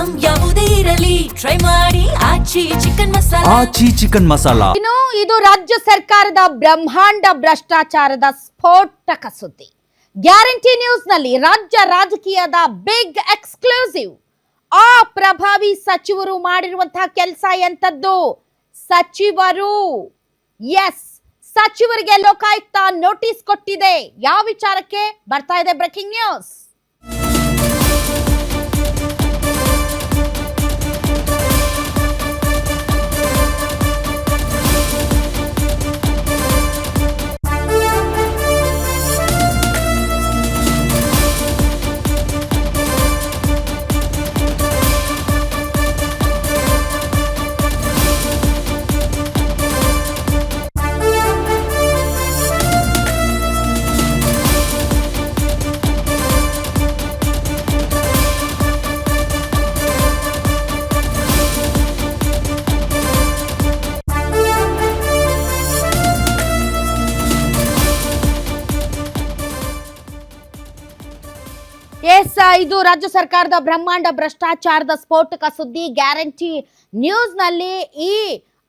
Item ಯಾವುದೇ ಇರಲಿ try ಮಾಡಿ ಆಚಿ ಚಿಕನ್ ಮಸಾಲಾ. ಇನ್ನು ಇದು ರಾಜ್ಯ ಸರ್ಕಾರದ ಬ್ರಹ್ಮಾಂಡ ಭ್ರಷ್ಟಾಚಾರದ ಸ್ಫೋಟಕ ಸುದ್ದಿ. ಗ್ಯಾರಂಟಿ ನ್ಯೂಸ್ ನಲ್ಲಿ ರಾಜ್ಯ ರಾಜಕೀಯದ ಬಿಗ್ ಎಕ್ಸ್ಕ್ಲೂಸಿವ್. ಆ ಪ್ರಭಾವಿ ಸಚಿವರು ಮಾಡಿರುವಂತಹ ಕೆಲಸ ಎಂತದ್ದು? ಸಚಿವರಿಗೆ ಲೋಕಾಯುಕ್ತ ನೋಟಿಸ್ ಕೊಟ್ಟಿದೆ. ಯಾವ ವಿಚಾರಕ್ಕೆ ಬರ್ತಾ ಇದೆ ಬ್ರೇಕಿಂಗ್ ನ್ಯೂಸ್. ಇದು ರಾಜ್ಯ ಸರ್ಕಾರದ ಬ್ರಹ್ಮಾಂಡ ಭ್ರಷ್ಟಾಚಾರದ ಸ್ಫೋಟಕ ಸುದ್ದಿ. ಗ್ಯಾರಂಟಿ ನ್ಯೂಸ್ ನಲ್ಲಿ ಈ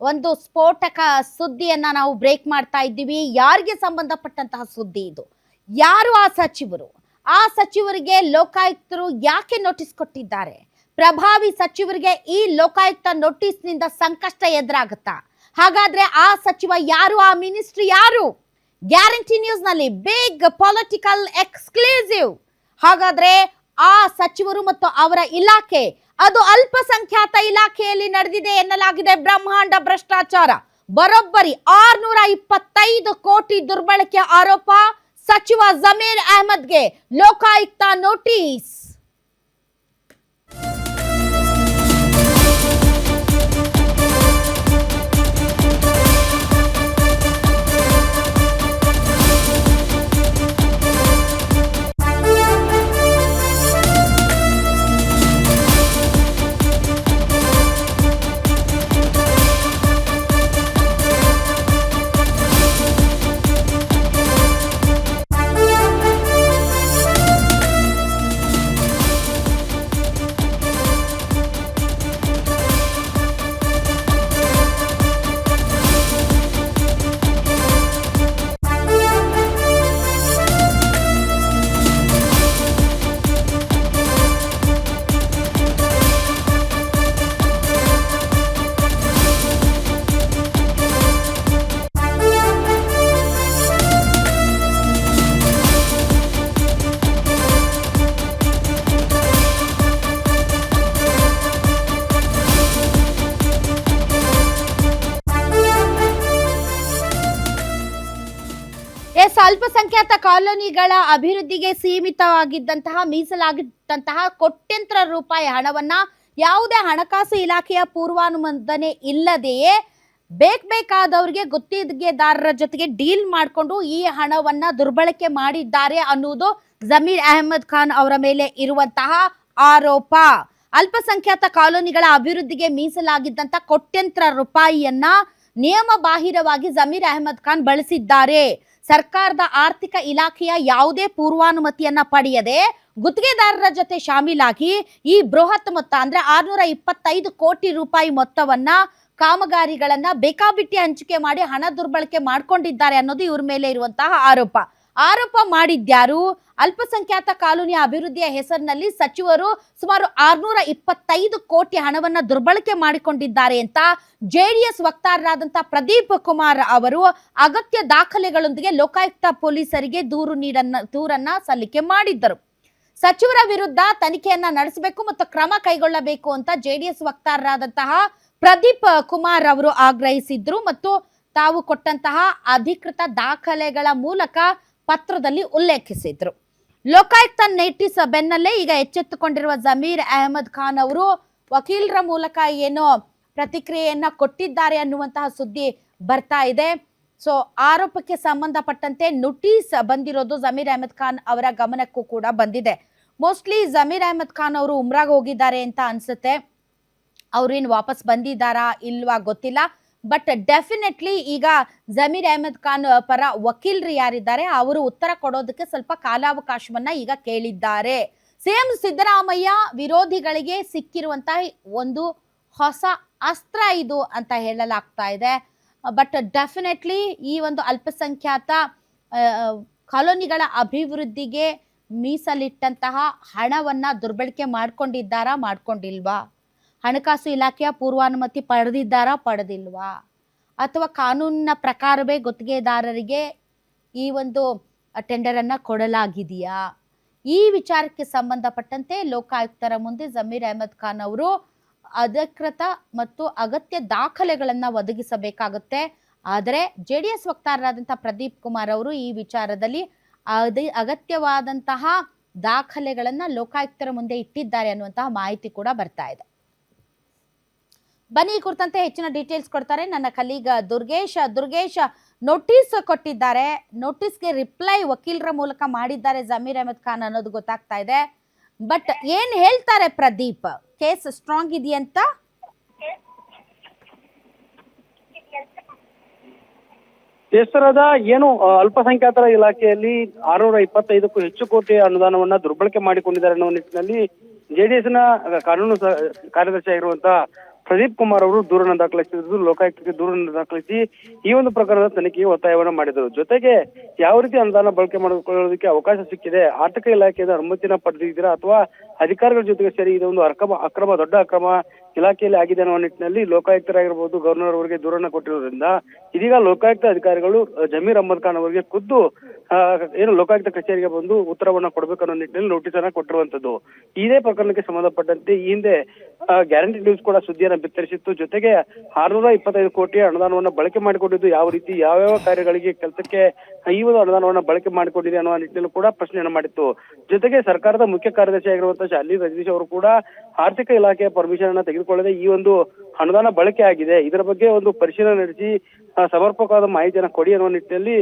ಒಂದು ಸ್ಫೋಟಕ ಸುದ್ದಿಯನ್ನ ನಾವು ಬ್ರೇಕ್ ಮಾಡ್ತಾ ಇದ್ದೀವಿ. ಯಾರಿಗೆ ಸಂಬಂಧಪಟ್ಟಂತಹ ಸುದ್ದಿ ಇದು? ಯಾರು ಆ ಸಚಿವರು? ಆ ಸಚಿವರಿಗೆ ಲೋಕಾಯುಕ್ತರು ಯಾಕೆ ನೋಟಿಸ್ ಕೊಟ್ಟಿದ್ದಾರೆ? ಪ್ರಭಾವಿ ಸಚಿವರಿಗೆ ಈ ಲೋಕಾಯುಕ್ತ ನೋಟಿಸ್ ನಿಂದ ಸಂಕಷ್ಟ ಎದುರಾಗುತ್ತಾ? ಹಾಗಾದ್ರೆ ಆ ಸಚಿವ ಯಾರು? ಆ ಮಿನಿಸ್ಟ್ರಿ ಯಾರು? ಗ್ಯಾರಂಟಿ ನ್ಯೂಸ್ ನಲ್ಲಿ ಬಿಗ್ ಪೊಲಿಟಿಕಲ್ ಎಕ್ಸ್ಕ್ಲೂಸಿವ್. ಹಾಗಾದ್ರೆ ಆ ಸಚಿವರು ಮತ್ತು ಅವರ ಇಲಾಖೆ, ಅದು ಅಲ್ಪಸಂಖ್ಯಾತ ಇಲಾಖೆಯಲ್ಲಿ ನಡೆದಿದೆ ಎನ್ನಲಾಗಿದೆ ಬ್ರಹ್ಮಾಂಡ ಭ್ರಷ್ಟಾಚಾರ. ಬರೋಬ್ಬರಿ 625 ಕೋಟಿ ದುರ್ಬಳಕೆ ಆರೋಪ. ಸಚಿವ ಜಮೀರ್ ಅಹ್ಮದ್ಗೆ ಲೋಕಾಯುಕ್ತ ನೋಟಿಸ್. ಅಲ್ಪಸಂಖ್ಯಾತ ಕಾಲೋನಿಗಳ ಅಭಿವೃದ್ಧಿಗೆ ಸೀಮಿತವಾಗಿದ್ದಂತಹ ಮೀಸಲಾಗಿದ್ದಂತಹ ಕೋಟ್ಯಂತರ ರೂಪಾಯಿ ಹಣವನ್ನ ಯಾವುದೇ ಹಣಕಾಸು ಇಲಾಖೆಯ ಪೂರ್ವಾನುಮೋದನೆ ಇಲ್ಲದೆಯೇ ಬೇಕಾದವರಿಗೆ ಗುತ್ತಿಗೆದಾರರ ಜೊತೆಗೆ ಡೀಲ್ ಮಾಡಿಕೊಂಡು ಈ ಹಣವನ್ನ ದುರ್ಬಳಕೆ ಮಾಡಿದ್ದಾರೆ ಅನ್ನುವುದು ಜಮೀರ್ ಅಹ್ಮದ್ ಖಾನ್ ಅವರ ಮೇಲೆ ಇರುವಂತಹ ಆರೋಪ. ಅಲ್ಪಸಂಖ್ಯಾತ ಕಾಲೋನಿಗಳ ಅಭಿವೃದ್ಧಿಗೆ ಮೀಸಲಾಗಿದ್ದಂತಹ ಕೋಟ್ಯಂತರ ರೂಪಾಯಿಯನ್ನ ನಿಯಮ ಬಾಹಿರವಾಗಿ ಜಮೀರ್ ಅಹ್ಮದ್ ಖಾನ್ ಬಳಸಿದ್ದಾರೆ. ಸರ್ಕಾರದ ಆರ್ಥಿಕ ಇಲಾಖೆಯ ಯಾವುದೇ ಪೂರ್ವಾನುಮತಿಯನ್ನ ಪಡೆಯದೆ ಗುತ್ತಿಗೆದಾರರ ಜೊತೆ ಶಾಮೀಲಾಗಿ ಈ ಬೃಹತ್ ಮೊತ್ತ ಅಂದ್ರೆ 625 ಕೋಟಿ ರೂಪಾಯಿ ಮೊತ್ತವನ್ನ ಕಾಮಗಾರಿಗಳನ್ನ ಬೇಕಾಬಿಟ್ಟಿ ಹಂಚಿಕೆ ಮಾಡಿ ಹಣ ದುರ್ಬಳಕೆ ಮಾಡ್ಕೊಂಡಿದ್ದಾರೆ ಅನ್ನೋದು ಇವ್ರ ಮೇಲೆ ಇರುವಂತಹ ಆರೋಪ ಮಾಡಿದ್ಯಾರು? ಅಲ್ಪಸಂಖ್ಯಾತ ಕಾಲೋನಿಯ ಅಭಿವೃದ್ಧಿಯ ಹೆಸರಿನಲ್ಲಿ ಸಚಿವರು ಸುಮಾರು 625 ಕೋಟಿ ಹಣವನ್ನ ದುರ್ಬಳಕೆ ಮಾಡಿಕೊಂಡಿದ್ದಾರೆ ಅಂತ ಜೆಡಿಎಸ್ ವಕ್ತಾರರಾದಂತಹ ಪ್ರದೀಪ್ ಕುಮಾರ್ ಅವರು ಅಗತ್ಯ ದಾಖಲೆಗಳೊಂದಿಗೆ ಲೋಕಾಯುಕ್ತ ಪೊಲೀಸರಿಗೆ ದೂರನ್ನ ಸಲ್ಲಿಕೆ ಮಾಡಿದ್ದರು. ಸಚಿವರ ವಿರುದ್ಧ ತನಿಖೆಯನ್ನ ನಡೆಸಬೇಕು ಮತ್ತು ಕ್ರಮ ಕೈಗೊಳ್ಳಬೇಕು ಅಂತ ಜೆಡಿಎಸ್ ವಕ್ತಾರರಾದಂತಹ ಪ್ರದೀಪ್ ಕುಮಾರ್ ಅವರು ಆಗ್ರಹಿಸಿದ್ರು ಮತ್ತು ತಾವು ಕೊಟ್ಟಂತಹ ಅಧಿಕೃತ ದಾಖಲೆಗಳ ಮೂಲಕ ಪತ್ರದಲ್ಲಿ ಉಲ್ಲೇಖಿಸಿದ್ರು. ಲೋಕಾಯುಕ್ತ ನೋಟಿಸ್ ಬೆನ್ನಲ್ಲೇ ಈಗ ಎಚ್ಚೆತ್ತುಕೊಂಡಿರುವ ಜಮೀರ್ ಅಹ್ಮದ್ ಖಾನ್ ಅವರು ವಕೀಲರ ಮೂಲಕ ಏನೋ ಪ್ರತಿಕ್ರಿಯೆಯನ್ನ ಕೊಟ್ಟಿದ್ದಾರೆ ಅನ್ನುವಂತಹ ಸುದ್ದಿ ಬರ್ತಾ ಇದೆ. ಸೊ ಆರೋಪಕ್ಕೆ ಸಂಬಂಧಪಟ್ಟಂತೆ ನೋಟಿಸ್ ಬಂದಿರೋದು ಜಮೀರ್ ಅಹ್ಮದ್ ಖಾನ್ ಅವರ ಗಮನಕ್ಕೂ ಕೂಡ ಬಂದಿದೆ. ಮೋಸ್ಟ್ಲಿ ಜಮೀರ್ ಅಹ್ಮದ್ ಖಾನ್ ಅವರು ಉಮ್ರಾಗ್ ಹೋಗಿದ್ದಾರೆ ಅಂತ ಅನ್ಸುತ್ತೆ. ಅವ್ರೇನು ವಾಪಸ್ ಬಂದಿದ್ದಾರಾ ಇಲ್ವಾ ಗೊತ್ತಿಲ್ಲ. ಬಟ್ ಡೆಫಿನೆಟ್ಲಿ ಈಗ ಜಮೀರ್ ಅಹ್ಮದ್ ಖಾನ್ ಪರ ವಕೀಲರು ಯಾರಿದ್ದಾರೆ ಅವರು ಉತ್ತರ ಕೊಡೋದಕ್ಕೆ ಸ್ವಲ್ಪ ಕಾಲಾವಕಾಶವನ್ನ ಈಗ ಕೇಳಿದ್ದಾರೆ. ಸಿಎಂ ಸಿದ್ದರಾಮಯ್ಯ ವಿರೋಧಿಗಳಿಗೆ ಸಿಕ್ಕಿರುವಂತಹ ಒಂದು ಹೊಸ ಅಸ್ತ್ರ ಇದು ಅಂತ ಹೇಳಲಾಗ್ತಾ ಇದೆ. ಬಟ್ ಡೆಫಿನೆಟ್ಲಿ ಈ ಒಂದು ಅಲ್ಪಸಂಖ್ಯಾತ ಕಾಲೋನಿಗಳ ಅಭಿವೃದ್ಧಿಗೆ ಮೀಸಲಿಟ್ಟಂತಹ ಹಣವನ್ನ ದುರ್ಬಳಕೆ ಮಾಡ್ಕೊಂಡಿಲ್ವಾ? ಹಣಕಾಸು ಇಲಾಖೆಯ ಪೂರ್ವಾನುಮತಿ ಪಡೆದಿಲ್ವಾ? ಅಥವಾ ಕಾನೂನಿನ ಪ್ರಕಾರವೇ ಗುತ್ತಿಗೆದಾರರಿಗೆ ಈ ಒಂದು ಟೆಂಡರ್ ಅನ್ನ ಕೊಡಲಾಗಿದೆಯಾ? ಈ ವಿಚಾರಕ್ಕೆ ಸಂಬಂಧಪಟ್ಟಂತೆ ಲೋಕಾಯುಕ್ತರ ಮುಂದೆ ಜಮೀರ್ ಅಹಮದ್ ಖಾನ್ ಅವರು ಅಧಿಕೃತ ಮತ್ತು ಅಗತ್ಯ ದಾಖಲೆಗಳನ್ನ ಒದಗಿಸಬೇಕಾಗುತ್ತೆ. ಆದರೆ ಜೆಡಿಎಸ್ ವಕ್ತಾರರಾದಂತಹ ಪ್ರದೀಪ್ ಕುಮಾರ್ ಅವರು ಈ ವಿಚಾರದಲ್ಲಿ ಅಗತ್ಯವಾದಂತಹ ದಾಖಲೆಗಳನ್ನ ಲೋಕಾಯುಕ್ತರ ಮುಂದೆ ಇಟ್ಟಿದ್ದಾರೆ ಅನ್ನುವಂತಹ ಮಾಹಿತಿ ಕೂಡ ಬರ್ತಾ ಇದೆ. ಬನ್ನಿ, ಕುರಿತಂತೆ ಹೆಚ್ಚಿನ ಡೀಟೇಲ್ಸ್ ಕೊಡ್ತಾರೆ ನನ್ನ ಕಲೀಗ ದುರ್ಗೇಶ್. ನೋಟಿಸ್ ಕೊಟ್ಟಿದ್ದಾರೆ, ನೋಟಿಸ್ಗೆ ರಿಪ್ಲೈ ವಕೀಲರ ಮೂಲಕ ಮಾಡಿದ್ದಾರೆ ಜಮೀರ್ ಅಹಮದ್ ಖಾನ್ ಅನ್ನೋದು ಗೊತ್ತಾಗ್ತಾ ಇದೆ. ಬಟ್ ಏನ್ ಹೇಳ್ತಾರೆ ಪ್ರದೀಪ್? ಕೇಸ್ ಸ್ಟ್ರಾಂಗ್ ಇದೆಯಂತ? ಎಷ್ಟರದ ಏನು ಅಲ್ಪಸಂಖ್ಯಾತರ ಇಲಾಖೆಯಲ್ಲಿ 625ಕ್ಕೂ ಹೆಚ್ಚು ಕೋಟಿ ಅನುದಾನವನ್ನ ದುರ್ಬಳಕೆ ಮಾಡಿಕೊಂಡಿದ್ದಾರೆ ಅನ್ನೋ ನಿಟ್ಟಿನಲ್ಲಿ ಜೆಡಿಎಸ್ ನ ಕಾನೂನು ಕಾರ್ಯದರ್ಶಿ ಆಗಿರುವಂತಹ ಪ್ರದೀಪ್ ಕುಮಾರ್ ಅವರು ದೂರನ್ನು ದಾಖಲಿಸಿದ್ದು, ಲೋಕಾಯುಕ್ತಕ್ಕೆ ದೂರನ್ನು ದಾಖಲಿಸಿ ಈ ಒಂದು ಪ್ರಕರಣದ ತನಿಖೆಗೆ ಒತ್ತಾಯವನ್ನ ಮಾಡಿದರು. ಜೊತೆಗೆ ಯಾವ ರೀತಿ ಅನುದಾನ ಬಳಕೆ ಮಾಡಿಕೊಳ್ಳೋದಕ್ಕೆ ಅವಕಾಶ ಸಿಕ್ಕಿದೆ, ಆರ್ಥಿಕ ಇಲಾಖೆಯಿಂದ ಅನುಮತಿನ ಪಡೆದಿದ್ದೀರಾ ಅಥವಾ ಅಧಿಕಾರಿಗಳ ಜೊತೆಗೆ ಸೇರಿ ಇದೊಂದು ದೊಡ್ಡ ಅಕ್ರಮ ಇಲಾಖೆಯಲ್ಲಿ ಆಗಿದೆ ಅನ್ನೋ ನಿಟ್ಟಿನಲ್ಲಿ ಲೋಕಾಯುಕ್ತರಾಗಿರ್ಬೋದು, ಗವರ್ನರ್ ಅವರಿಗೆ ದೂರನ್ನ ಕೊಟ್ಟಿರೋದ್ರಿಂದ ಇದೀಗ ಲೋಕಾಯುಕ್ತ ಅಧಿಕಾರಿಗಳು ಜಮೀರ್ ಅಹಮದ್ ಖಾನ್ ಅವರಿಗೆ ಖುದ್ದು ಏನು ಲೋಕಾಯುಕ್ತ ಕಚೇರಿಗೆ ಬಂದು ಉತ್ತರವನ್ನ ಕೊಡಬೇಕನ್ನೋ ನಿಟ್ಟಿನಲ್ಲಿ ನೋಟಿಸ್ ಅನ್ನ ಕೊಟ್ಟಿರುವಂತದ್ದು. ಇದೇ ಪ್ರಕರಣಕ್ಕೆ ಸಂಬಂಧಪಟ್ಟಂತೆ ಈ ಹಿಂದೆ ಗ್ಯಾರಂಟಿ ನ್ಯೂಸ್ ಕೂಡ ಸುದ್ದಿಯನ್ನ ಬಿತ್ತರಿಸಿತ್ತು. ಜೊತೆಗೆ 625 ಕೋಟಿ ಅನುದಾನವನ್ನ ಬಳಕೆ ಮಾಡಿಕೊಂಡಿದ್ದು ಯಾವ ರೀತಿ ಯಾವ್ಯಾವ ಕಾರ್ಯಗಳಿಗೆ ಕೆಲಸಕ್ಕೆ ಈ ಒಂದು ಅನುದಾನವನ್ನ ಬಳಕೆ ಮಾಡಿಕೊಂಡಿದೆ ಅನ್ನೋ ನಿಟ್ಟಿನಲ್ಲಿ ಕೂಡ ಪ್ರಶ್ನೆಯನ್ನ ಮಾಡಿತ್ತು. ಜೊತೆಗೆ ಸರ್ಕಾರದ ಮುಖ್ಯ ಕಾರ್ಯದರ್ಶಿ ಆಗಿರುವಂತಹ ಶಾಲಿ ರಜನೀಶ್ ಅವರು ಕೂಡ ಆರ್ಥಿಕ ಇಲಾಖೆಯ ಪರ್ಮಿಷನ್ ಅನ್ನ ತೆಗೆದುಕೊಳ್ಳದೆ ಈ ಒಂದು ಅನುದಾನ ಬಳಕೆ ಆಗಿದೆ, ಇದರ ಬಗ್ಗೆ ಒಂದು ಪರಿಶೀಲನೆ ನಡೆಸಿ ಸಮರ್ಪಕವಾದ ಮಾಹಿತಿಯನ್ನು ಕೊಡಿ ಅನ್ನುವ ನಿಟ್ಟಿನಲ್ಲಿ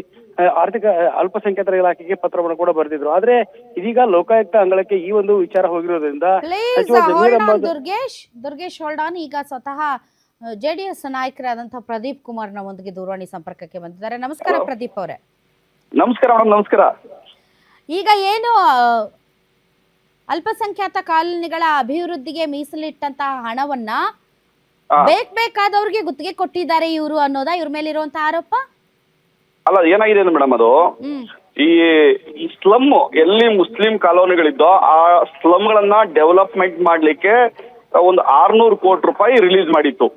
ಅಲ್ಪಸಂಖ್ಯಾತರ ಇಲಾಖೆಗೆ ಪತ್ರವನ್ನು ಕೂಡ ಬರೆದಿದ್ರು. ಆದ್ರೆ ಇದೀಗ ಲೋಕಾಯುಕ್ತ ಅಂಗಳಕ್ಕೆ ಈ ಒಂದು ವಿಚಾರ ಹೋಗಿರೋದ್ರಿಂದ ದುರ್ಗೇಶ್ ಹೋಲ್ಡ್ ಆನ್. ಈಗ ಸ್ವತಃ ಜೆಡಿಎಸ್ ನಾಯಕರಾದಂತಹ ಪ್ರದೀಪ್ ಕುಮಾರ್ ಒಂದಿಗೆ ದೂರವಾಣಿ ಸಂಪರ್ಕಕ್ಕೆ ಬಂದಿದ್ದಾರೆ. ನಮಸ್ಕಾರ ಪ್ರದೀಪ್ ಅವರೇ. ನಮಸ್ಕಾರ. ಈಗ ಏನು ಅಲ್ಪಸಂಖ್ಯಾತ ಕಾಲೋನಿಗಳ ಅಭಿವೃದ್ಧಿಗೆ ಮೀಸಲಿಟ್ಟಂತಹ ಹಣವನ್ನ ಬೇಕಾದವ್ರಿಗೆ ಗುತ್ತಿಗೆ ಕೊಟ್ಟಿದ್ದಾರೆ ಇವರು ಅನ್ನೋದಾ ಇವ್ರ ಮೇಲೆ ಇರುವಂತಹ ಆರೋಪ? ಅಲ್ಲ, ಏನಾಗಿದೆ ಮೇಡಮ್, ಅದು ಈ ಸ್ಲಮ್ ಎಲ್ಲಿ ಮುಸ್ಲಿಂ ಕಾಲೋನಿಗಳಿದ್ದೋ ಆ ಸ್ಲಮ್ ಗಳನ್ನ ಡೆವಲಪ್ಮೆಂಟ್ ಮಾಡ್ಲಿಕ್ಕೆ ಒಂದು 600 ಕೋಟಿ ರೂಪಾಯಿ ರಿಲೀಸ್ ಮಾಡಿತ್ತು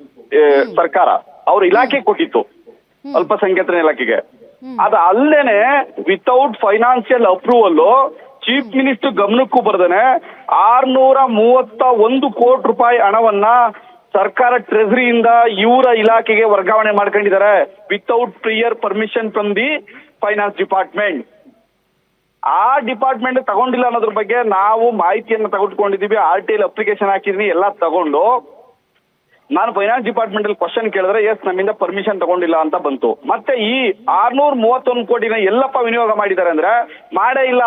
ಸರ್ಕಾರ, ಅವ್ರ ಇಲಾಖೆ ಕೊಟ್ಟಿತ್ತು ಅಲ್ಪಸಂಖ್ಯಾತರ ಇಲಾಖೆಗೆ. ಅದು ಅಲ್ಲೇನೆ without financial approval chief minister ಗಮನಕ್ಕೂ ಬರ್ದೇನೆ 631 ಕೋಟಿ ರೂಪಾಯಿ ಹಣವನ್ನ ಸರ್ಕಾರ ಟ್ರೆಜರಿಯಿಂದ ಇವರ ಇಲಾಖೆಗೆ ವರ್ಗಾವಣೆ ಮಾಡ್ಕೊಂಡಿದ್ದಾರೆ without prior permission from the finance department. ಆ ಡಿಪಾರ್ಟ್ಮೆಂಟ್ ತಗೊಂಡಿಲ್ಲ ಅನ್ನೋದ್ರ ಬಗ್ಗೆ ನಾವು ಮಾಹಿತಿಯನ್ನು ತೆಗೆದುಕೊಂಡಿದೀವಿ, RTI ಅಪ್ಲಿಕೇಶನ್ ಹಾಕಿದೀನಿ, ಎಲ್ಲ ತಗೊಂಡು ನಾನು ಫೈನಾನ್ಸ್ ಡಿಪಾರ್ಟ್ಮೆಂಟ್ ಅಲ್ಲಿ ಕ್ವಶನ್ ಕೇಳಿದ್ರೆ ಎಸ್ ನಮ್ಮಿಂದ ಪರ್ಮಿಷನ್ ತಗೊಂಡಿಲ್ಲ ಅಂತ ಬಂತು. ಮತ್ತೆ ಈ 631 ಕೋಟಿನ ಎಲ್ಲಪ್ಪ ವಿನಿಯೋಗ ಮಾಡಿದ್ದಾರೆ ಅಂದ್ರೆ ಮಾಡೇ ಇಲ್ಲ.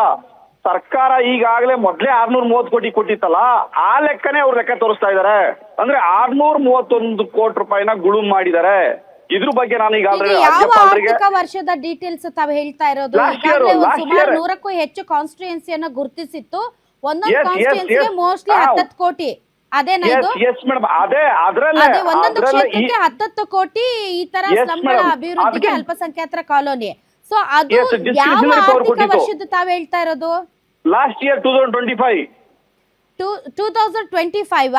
ಸರ್ಕಾರ ಈಗಾಗಲೇ ಮೊದಲೇ 630 ಕೋಟಿ ಕೊಟ್ಟಿತ್ತಲ್ಲ, ಆ ಲೆಕ್ಕನೇ ಅವ್ರ ಲೆಕ್ಕ ತೋರಿಸ್ತಾ ಇದಾರೆ. ಅಂದ್ರೆ 631 ಕೋಟಿ ರೂಪಾಯಿನ ಗುಳುಂ ಮಾಡಿದ್ದಾರೆ. ಇದ್ರ ಬಗ್ಗೆ ನಾನು ಈಗ ಆರ್ಥಿಕ ವರ್ಷದ ಡೀಟೇಲ್ಸ್ ತಾವು ಹೇಳ್ತಾ ಇರೋದು? ಸುಮಾರು 100ಕ್ಕೂ ಹೆಚ್ಚು ಕಾನ್ಸ್ಟಿಟ್ಯೂಯೆನ್ಸಿಯನ್ನ ಗುರುತಿಸಿತ್ತು, ಒಂದೊಂದು ಕಾನ್ಸ್ಟಿಟ್ಯೂಯೆನ್ಸಿಗೆ ಮೋಸ್ಟ್ಲಿ 10 ಕೋಟಿ. ಅದೇನಾ ಇದು? ಅದೇ ಒಂದೊಂದು ಕ್ಷೇತ್ರಕ್ಕೆ 10 ಕೋಟಿ ಈ ತರ ಸ್ಲಂಗಳ ಅಭಿವೃದ್ಧಿಗೆ ಅಲ್ಪಸಂಖ್ಯಾತರ ಕಾಲೋನಿ. ಸೊ ಅದು ಯಾವ ಆರ್ಥಿಕ ವರ್ಷದ ತಾವು ಹೇಳ್ತಾ ಇರೋದು? Last year 2025.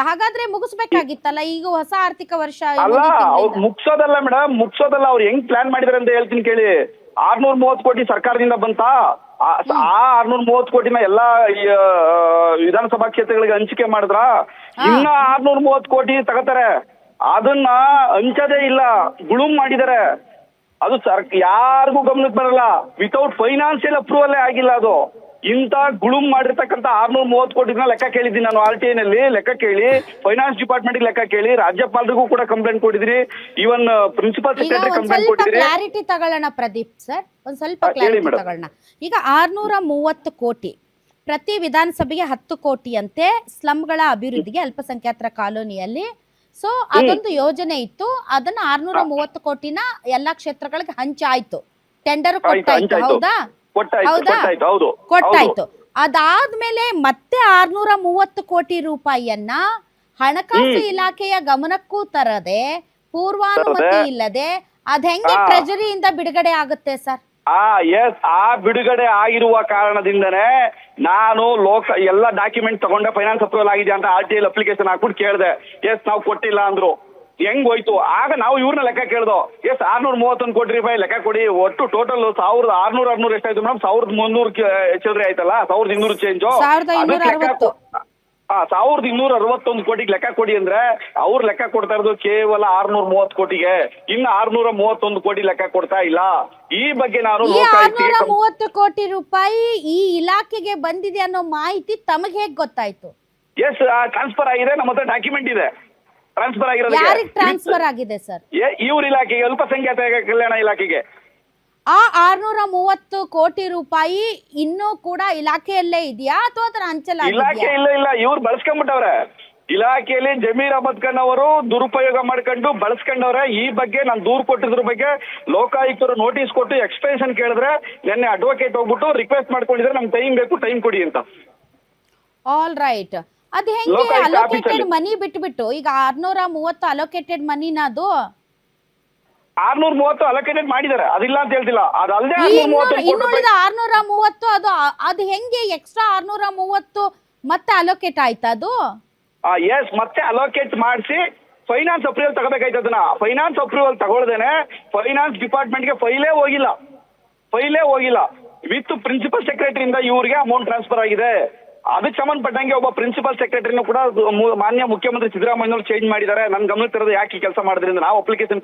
ಹಾಗಾದ್ರೆ ಮುಗಿಸ್ಬೇಕಾಗಿತ್ತಲ್ಲ, ಈಗ ಹೊಸ ಆರ್ಥಿಕ ವರ್ಷ. ಅಲ್ಲ, ಅವ್ರು ಮುಗ್ಸೋದಲ್ಲ ಮೇಡಮ್, ಅವ್ರು ಹೆಂಗ್ ಪ್ಲಾನ್ ಮಾಡಿದಾರೆ ಅಂತ ಹೇಳ್ತೀನಿ ಕೇಳಿ. 630 ಕೋಟಿ ಸರ್ಕಾರದಿಂದ ಬಂತಾ? ಆ 630 ಕೋಟಿನ ಎಲ್ಲಾ ವಿಧಾನಸಭಾ ಕ್ಷೇತ್ರಗಳಿಗೆ ಹಂಚಿಕೆ ಮಾಡಿದ್ರ? ಇನ್ನ 630 ಕೋಟಿ ತಗೋತಾರೆ, ಅದನ್ನ ಹಂಚದೇ ಇಲ್ಲ, ಗುಳುಂ ಮಾಡಿದ್ದಾರೆ. ಅದು ಯಾರಿಗೂ ಗಮನಕ್ಕೆ ಬರಲ್ಲ, ವಿತೌಟ್ ಫೈನಾನ್ಸಿಯಲ್ ಅಪ್ರೂವಲ್ ಆಗಿಲ್ಲ ಅದು. ಇಂತ ಗುಳುಂ ಮಾಡಿರ್ತಕ್ಕಂಥ 630 ಕೋಟಿನ ಲೆಕ್ಕ ಕೇಳಿದ್ದೀನಿ ನಾನು RTI ನಲ್ಲಿ, ಲೆಕ್ಕ ಕೇಳಿ, ಫೈನಾನ್ಸ್ ಡಿಪಾರ್ಟ್ಮೆಂಟ್ ಲೆಕ್ಕ ಕೇಳಿ, ರಾಜ್ಯಪಾಲರಿಗೂ ಕೂಡ ಕಂಪ್ಲೇಂಟ್ ಕೊಟ್ಟಿದ್ದೀನಿ, ಈವನ್ ಪ್ರಿನ್ಸಿಪಲ್ ಸೆಕ್ರೆಟರಿ ಕಂಪ್ಲೇಂಟ್ ಕೊಟ್ಟಿದ್ದೀನಿ. ಕ್ಲಾರಿಟಿ ತಗೊಳ್ಳೋಣ ಪ್ರದೀಪ್ ಸರ್, ಒಂದ್ ಸ್ವಲ್ಪ ಕ್ಲಾರಿಟಿ ತಗೊಳ್ಳೋಣ. ಈಗ 630 ಕೋಟಿ ಪ್ರತಿ ವಿಧಾನಸಭೆಗೆ 10 ಕೋಟಿ ಅಂತೆ ಸ್ಲಂಗಳ ಅಭಿವೃದ್ಧಿಗೆ ಅಲ್ಪಸಂಖ್ಯಾತರ ಕಾಲೋನಿಯಲ್ಲಿ. ಸೊ ಅದೊಂದು ಯೋಜನೆ ಇತ್ತು, ಅದನ್ನ 630 ಕೋಟಿನ ಎಲ್ಲಾ ಕ್ಷೇತ್ರಗಳಿಗೆ ಹಂಚಾಯ್ತು, ಟೆಂಡರ್ ಕೊಟ್ಟಾಯ್ತು. ಹೌದಾ? ಕೊಟ್ಟಾಯ್ತು. ಅದಾದ್ಮೇಲೆ ಮತ್ತೆ 630 ಕೋಟಿ ರೂಪಾಯಿಯನ್ನ ಹಣಕಾಸು ಇಲಾಖೆಯ ಗಮನಕ್ಕೂ ತರದೆ, ಪೂರ್ವಾನುಮತಿ ಇಲ್ಲದೆ ಅದ್ ಹೆಂಗೆ ಟ್ರೆಜರಿಯಿಂದ ಬಿಡುಗಡೆ ಆಗುತ್ತೆ ಸರ್? ಆ ಬಿಡುಗಡೆ ಆಗಿರುವ ಕಾರಣದಿಂದನೇ ನಾನು ಎಲ್ಲ ಡಾಕ್ಯುಮೆಂಟ್ ತಗೊಂಡೆ, ಫೈನಾನ್ಸ್ ಅಪ್ರೂವಲ್ ಆಗಿದೆ ಅಂತ RTI ಅಪ್ಲಿಕೇಶನ್ ಹಾಕ್ಬಿಟ್ಟು ಕೇಳಿದೆ. ನಾವು ಕೊಟ್ಟಿಲ್ಲ ಅಂದ್ರು. ಹೆಂಗ್ ಹೋಯ್ತು? ಆಗ ನಾವು ಇವ್ರನ್ನ ಲೆಕ್ಕ ಕೇಳ್ದೋ. 631 ಕೋಟಿ ರೂಪಾಯಿ ಲೆಕ್ಕ ಕೊಡಿ. ಒಟ್ಟು ಟೋಟಲ್ 1600 ಎಷ್ಟಾಯ್ತು ಮೇಡಮ್? 1300 ಚಿಲ್ಲರೆ ಆಯ್ತಲ್ಲ, 1200 ಚೇಂಜ್. 1261 ಕೋಟಿಗೆ ಲೆಕ್ಕ ಕೊಡಿ ಅಂದ್ರೆ ಅವ್ರು ಲೆಕ್ಕ ಕೊಡ್ತಾ ಇರೋದು ಕೇವಲ 630 ಕೋಟಿಗೆ. ಇನ್ನು 631 ಕೋಟಿ ಲೆಕ್ಕ ಕೊಡ್ತಾ ಇಲ್ಲ. ಈ ಬಗ್ಗೆ ನಾನು 630 ಕೋಟಿ ರೂಪಾಯಿ ಈ ಇಲಾಖೆಗೆ ಬಂದಿದೆ ಅನ್ನೋ ಮಾಹಿತಿ ತಮಗೆ ಹೇಗ್ ಗೊತ್ತಾಯ್ತು? ಟ್ರಾನ್ಸ್ಫರ್ ಆಗಿದೆ, ನಮ್ಮ ಹತ್ರ ಡಾಕ್ಯುಮೆಂಟ್ ಇದೆ. ಟ್ರಾನ್ಸ್ಫರ್ ಆಗಿರೋದು ಯಾರಿಗೆ ಟ್ರಾನ್ಸ್ಫರ್ ಆಗಿದೆ ಸರ್? ಇವ್ರ ಇಲಾಖೆಗೆ, ಅಲ್ಪಸಂಖ್ಯಾತ ಕಲ್ಯಾಣ ಇಲಾಖೆಗೆ. ಆ 630 ಕೋಟಿ ರೂಪಾಯಿ ಇನ್ನೂ ಕೂಡ ಇಲಾಖೆಯಲ್ಲೇ ಇದೆಯಾ ಅಥವಾ ಅದರ ಇಲಾಖೆ ಇಲ್ಲ, ಇವ್ರು ಬಳಸ್ಕೊಂಡ್ಬಿಟ್ಟವ್ರೆ. ಇಲಾಖೆಯಲ್ಲಿ ಜಮೀರ್ ಅಹಮದ್ ಖಾನ್ ಅವರು ದುರುಪಯೋಗ ಮಾಡ್ಕೊಂಡು ಬಳಸ್ಕೊಂಡವ್ರೆ. ಈ ಬಗ್ಗೆ ನಾನು ದೂರು ಕೊಟ್ಟಿದ್ರ ಬಗ್ಗೆ ಲೋಕಾಯುಕ್ತರು ನೋಟಿಸ್ ಕೊಟ್ಟು ಎಕ್ಸ್ಟೆನ್ಷನ್ ಕೇಳಿದ್ರೆ, ನಿನ್ನೆ ಅಡ್ವೊಕೇಟ್ ಹೋಗ್ಬಿಟ್ಟು ರಿಕ್ವೆಸ್ಟ್ ಮಾಡ್ಕೊಂಡಿದ್ರೆ ನಮ್ಗೆ ಟೈಮ್ ಬೇಕು, ಟೈಮ್ ಕೊಡಿ ಅಂತ. All right. ಅದು ಹೆಂಗೆ ಅಲೋಕೇಟೆಡ್ ಮನಿ ಬಿಟ್ಬಿಟ್ಟು ಈಗ 630 ಅಲೋಕೇಟೆಡ್ ಮನಿನ ಅದು 630 ಅಲೋಕೇಟೆಡ್ ಮಾಡಿದ್ದಾರೆ, ಅದಿಲ್ಲ ಅಂತ ಹೇಳ್ತಿಲ್ಲ. ಅದಲ್ಲದೆ ಇನ್ನುಳಿದ 630 ಅದು ಹೆಂಗೆ ಎಕ್ಸ್ಟ್ರಾ 630 ಮತ್ತೆ ಅಲೋಕೇಟ್ ಆಯ್ತಾ ಅದು? ಮತ್ತೆ ಅಲೋಕೇಟ್ ಮಾಡಿಸಿ ಫೈನಾನ್ಸ್ ಅಪ್ರೂವಲ್ ತಗೋಬೇಕಾಯ್ತು. ಅದನ್ನ ಫೈನಾನ್ಸ್ ಅಪ್ರೂವಲ್ ತಗೊಳ್ದೇನೆ ಫೈನಾನ್ಸ್ ಡಿಪಾರ್ಟ್ಮೆಂಟ್ಗೆ ಫೈಲೇ ಹೋಗಿಲ್ಲ. ವಿತ್ ಪ್ರಿನ್ಸಿಪಲ್ ಸೆಕ್ರೆಟರಿಯಿಂದ ಇವ್ರಿಗೆ ಅಮೌಂಟ್ ಟ್ರಾನ್ಸ್ಫರ್ ಆಗಿದೆ. ಅದಕ್ಕೆ ಸಂಬಂಧಪಟ್ಟಂಗೆ ಒಬ್ಬ ಪ್ರಿನ್ಸಿಪಲ್ ಸೆಕ್ರೆಟರಿನೂ ಕೂಡ ಮಾನ್ಯ ಮುಖ್ಯಮಂತ್ರಿ ಸಿದ್ದರಾಮಯ್ಯ ಚೇಂಜ್ ಮಾಡಿದ್ದಾರೆ. ನನ್ ಗಮನಕ್ಕೆ ತರೋದು ಯಾಕೆ ಕೆಲಸ ಮಾಡಿದ್ರಿಂದ, ನಾವು ಅಪ್ಲಿಕೇಶನ್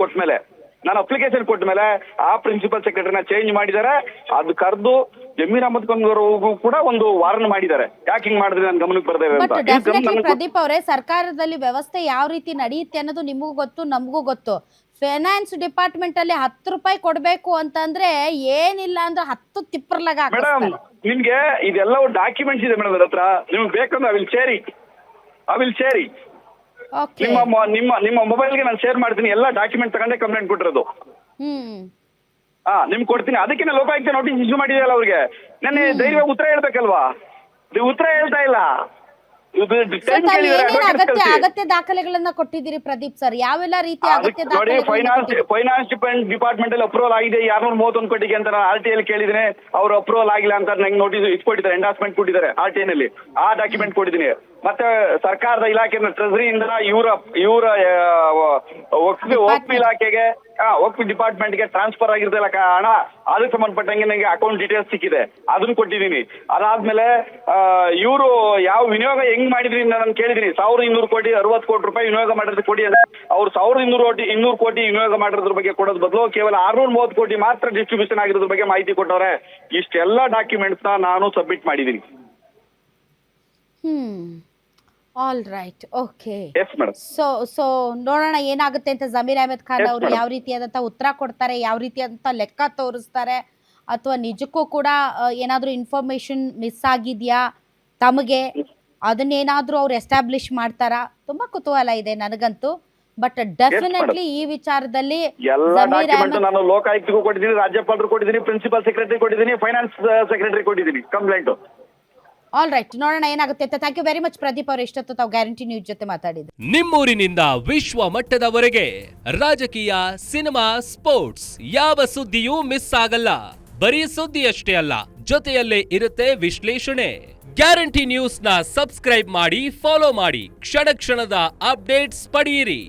ಕೊಟ್ಟ ಮೇಲೆ ಆ ಪ್ರಿನ್ಸಿಪಲ್ ಸೆಕ್ರೆಟರಿನ ಚೇಂಜ್ ಮಾಡಿದ್ದಾರೆ. ಅದು ಕರೆದು ಜಮೀರ್ ಅಹಮದ್ ಖಾನ್ ಅವರಿಗೂ ಕೂಡ ಒಂದು ವಾರ್ನ್ ಮಾಡಿದ್ದಾರೆ. ಯಾಕೆ ಹಿಂಗ್ ಮಾಡಿದ್ರೆ ನನ್ ಗಮನಕ್ಕೆ ಬರ್ತೇವೆ ಅಂತ. ಪ್ರದೀಪ್ ಅವರೇ, ಸರ್ಕಾರದಲ್ಲಿ ವ್ಯವಸ್ಥೆ ಯಾವ ರೀತಿ ನಡೆಯುತ್ತೆ ಅನ್ನೋದು ನಿಮಗೂ ಗೊತ್ತು, ನಮಗೂ ಗೊತ್ತು. ಫೈನಾನ್ಸ್ ಡಿಪಾರ್ಟ್ಮೆಂಟ್ ಅಲ್ಲಿ 10 ರೂಪಾಯಿ ಕೊಡ್ಬೇಕು ಅಂತಂದ್ರೆ ಏನಿಲ್ಲ ಅಂದ್ರೆ 10 ತಿಪ್ಪರ್ಲಾಗ. ಮೇಡಮ್, ನಿಮ್ಗೆ ಇದೆಲ್ಲ ಡಾಕ್ಯುಮೆಂಟ್ಸ್ ಇದೆ ಮೇಡಮ್ ಹತ್ರ. ನಿಮ್ಗೆ ಬೇಕಂದ್ರೆ ಐ ವಿಲ್ ಶೇರಿ ನಿಮ್ಮ ಮೊಬೈಲ್ಗೆ ನಾನು ಶೇರ್ ಮಾಡ್ತೀನಿ. ಎಲ್ಲ ಡಾಕ್ಯುಮೆಂಟ್ ತಗೊಂಡೆ ಕಂಪ್ಲೇಂಟ್ ಕೊಟ್ಟಿರೋದು. ನಿಮ್ಗೆ ಕೊಡ್ತೀನಿ. ಅದಕ್ಕೆ ಲೋಕಾಯುಕ್ತ ನೋಟಿಸ್ ಇಶ್ಯೂ ಮಾಡಿದೆಯಲ್ಲ ಅವ್ರಿಗೆ. ನನ್ನ ಧೈರ್ಯವಾಗಿ ಉತ್ತರ ಹೇಳ್ಬೇಕಲ್ವಾ? ಉತ್ತರ ಹೇಳ್ತಾ ಇಲ್ಲ. ಅಗತ್ಯ ದಾಖಲೆಗಳನ್ನ ಕೊಟ್ಟಿದ್ದೀರಿ ಪ್ರದೀಪ್ ಸರ್? ಯಾವೆಲ್ಲ ರೀತಿಯ ಅಗತ್ಯ ದಾಖಲೆ? ಫೈನಾನ್ಸ್ ಡಿಪಾರ್ಟ್ಮೆಂಟ್ ಅಲ್ಲಿ ಅಪ್ರೂವಲ್ ಆಗಿದೆ 631 ಕೋಟಿಗೆ ಅಂತ RTI ಕೇಳಿದ್ದೀನಿ. ಅವ್ರು ಅಪ್ರೂವಲ್ ಆಗಿಲ್ಲ ಅಂತ ನಂಗೆ ನೋಟಿಸ್ ಇಟ್ಕೊಟ್ಟಿದ್ದಾರೆ, ಎಂಡಾರ್ಸ್ಮೆಂಟ್ ಕೊಟ್ಟಿದ್ದಾರೆ RTI ನಲ್ಲಿ. ಆ ಡಾಕ್ಯುಮೆಂಟ್ ಕೊಟ್ಟಿದ್ದೀನಿ. ಮತ್ತೆ ಸರ್ಕಾರದ ಇಲಾಖೆ ಟ್ರೆಜರಿಯಿಂದ ಇವರ ವಕ್ಫ್ ಇಲಾಖೆಗೆ, ವಕ್ಫ್ ಡಿಪಾರ್ಟ್ಮೆಂಟ್ಗೆ ಟ್ರಾನ್ಸ್ಫರ್ ಆಗಿರ್ತಲ್ಲ ಹಣ, ಅದಕ್ಕೆ ಸಂಬಂಧಪಟ್ಟಂಗೆ ನನಗೆ ಅಕೌಂಟ್ ಡೀಟೇಲ್ಸ್ ಸಿಕ್ಕಿದೆ, ಅದನ್ನ ಕೊಟ್ಟಿದ್ದೀನಿ. ಅದಾದ್ಮೇಲೆ ಇವರು ಯಾವ ವಿನಿಯೋಗ ಹೆಂಗ್ ಮಾಡಿದ್ರಿ ನಾನು ಕೇಳಿದೀನಿ. 1200 ಕೋಟಿ 60 ಕೋಟಿ ರೂಪಾಯಿ ವಿನಿಯೋಗ ಮಾಡಿರೋದು ಕೊಡಿ ಅಂತ. ಅವ್ರು 1200 ಕೋಟಿ ವಿನಿಯೋಗ ಮಾಡಿರೋದ್ರ ಬಗ್ಗೆ ಕೊಡೋದ್ ಬದಲು ಕೇವಲ 630 ಕೋಟಿ ಮಾತ್ರ ಡಿಸ್ಟ್ರಿಬ್ಯೂಷನ್ ಆಗಿರೋದ್ರ ಬಗ್ಗೆ ಮಾಹಿತಿ ಕೊಟ್ಟವ್ರೆ. ಇಷ್ಟೆಲ್ಲ ಡಾಕ್ಯುಮೆಂಟ್ಸ್ ನಾನು ಸಬ್ಮಿಟ್ ಮಾಡಿದ್ದೀನಿ. All right, okay. Yes madam. So ನೋಡೋಣ ಏನಾಗುತ್ತೆ ಅಂತ. ಜಮೀರ್ ಅಹಮದ್ ಖಾನ್ ಅವರು ಯಾವ ರೀತಿಯಾದಂತ ಉತ್ತರ ಕೊಡ್ತಾರೆ, ಯಾವ ರೀತಿಯಾದಂತ ಲೆಕ್ಕ ತೋರಿಸ್ತಾರೆ, ಅಥವಾ ನಿಜಕ್ಕೂ ಕೂಡ ಏನಾದ್ರೂ ಇನ್ಫಾರ್ಮೇಶನ್ ಮಿಸ್ ಆಗಿದ್ಯಾ ತಮಗೆ, ಅದನ್ನೇನಾದ್ರೂ ಅವ್ರು ಎಸ್ಟಾಬ್ಲಿಷ್ ಮಾಡ್ತಾರಾ? ತುಂಬಾ ಕುತೂಹಲ ಇದೆ ನನಗಂತೂ. ಬಟ್ ಡೆಫಿನೆಟ್ಲಿ ಈ ವಿಚಾರದಲ್ಲಿ ನಾನು ಲೋಕಾಯುಕ್ತಗೂ ಕೊಟ್ಟಿದ್ದೀನಿ, ರಾಜ್ಯಪಾಲರು ಕೊಟ್ಟಿದ್ದೀನಿ, ಪ್ರಿನ್ಸಿಪಲ್ ಸೆಕ್ರೆಟರಿ ಕೊಟ್ಟಿದ್ದೀನಿ, ಫೈನಾನ್ಸ್ ಸೆಕ್ರೆಟರಿ ಕೊಟ್ಟಿದ್ದೀನಿ ಕಂಪ್ಲೇಂಟ್. ಆಲ್ ರೈಟ್, ನೋಡೋಣ ಏನಾಗುತ್ತೆ ಅಂತ. Thank you very much Pradeep ಅವರು, ಇಷ್ಟೊತ್ತು ತಾವು ಗ್ಯಾರಂಟಿ ನ್ಯೂಸ್ ಜೊತೆ ಮಾತಾಡಿದ್ರು. ನಿಮ್ಮೂರಿನಿಂದ ವಿಶ್ವ ಮಟ್ಟದವರೆಗೆ ರಾಜಕೀಯ, ಸಿನಿಮಾ, ಸ್ಪೋರ್ಟ್ಸ್ ಯಾವ ಸುದ್ದಿಯೂ ಮಿಸ್ ಆಗಲ್ಲ. ಬರೀ ಸುದ್ದಿ ಅಷ್ಟೇ ಅಲ್ಲ, ಜೊತೆಯಲ್ಲೇ ಇರುತ್ತೆ ವಿಶ್ಲೇಷಣೆ. ಗ್ಯಾರಂಟಿ ನ್ಯೂಸ್ ನ ಸಬ್ಸ್ಕ್ರೈಬ್ ಮಾಡಿ, ಫಾಲೋ ಮಾಡಿ, ಕ್ಷಣ ಕ್ಷಣದ ಅಪ್ಡೇಟ್ಸ್ ಪಡೆಯಿರಿ.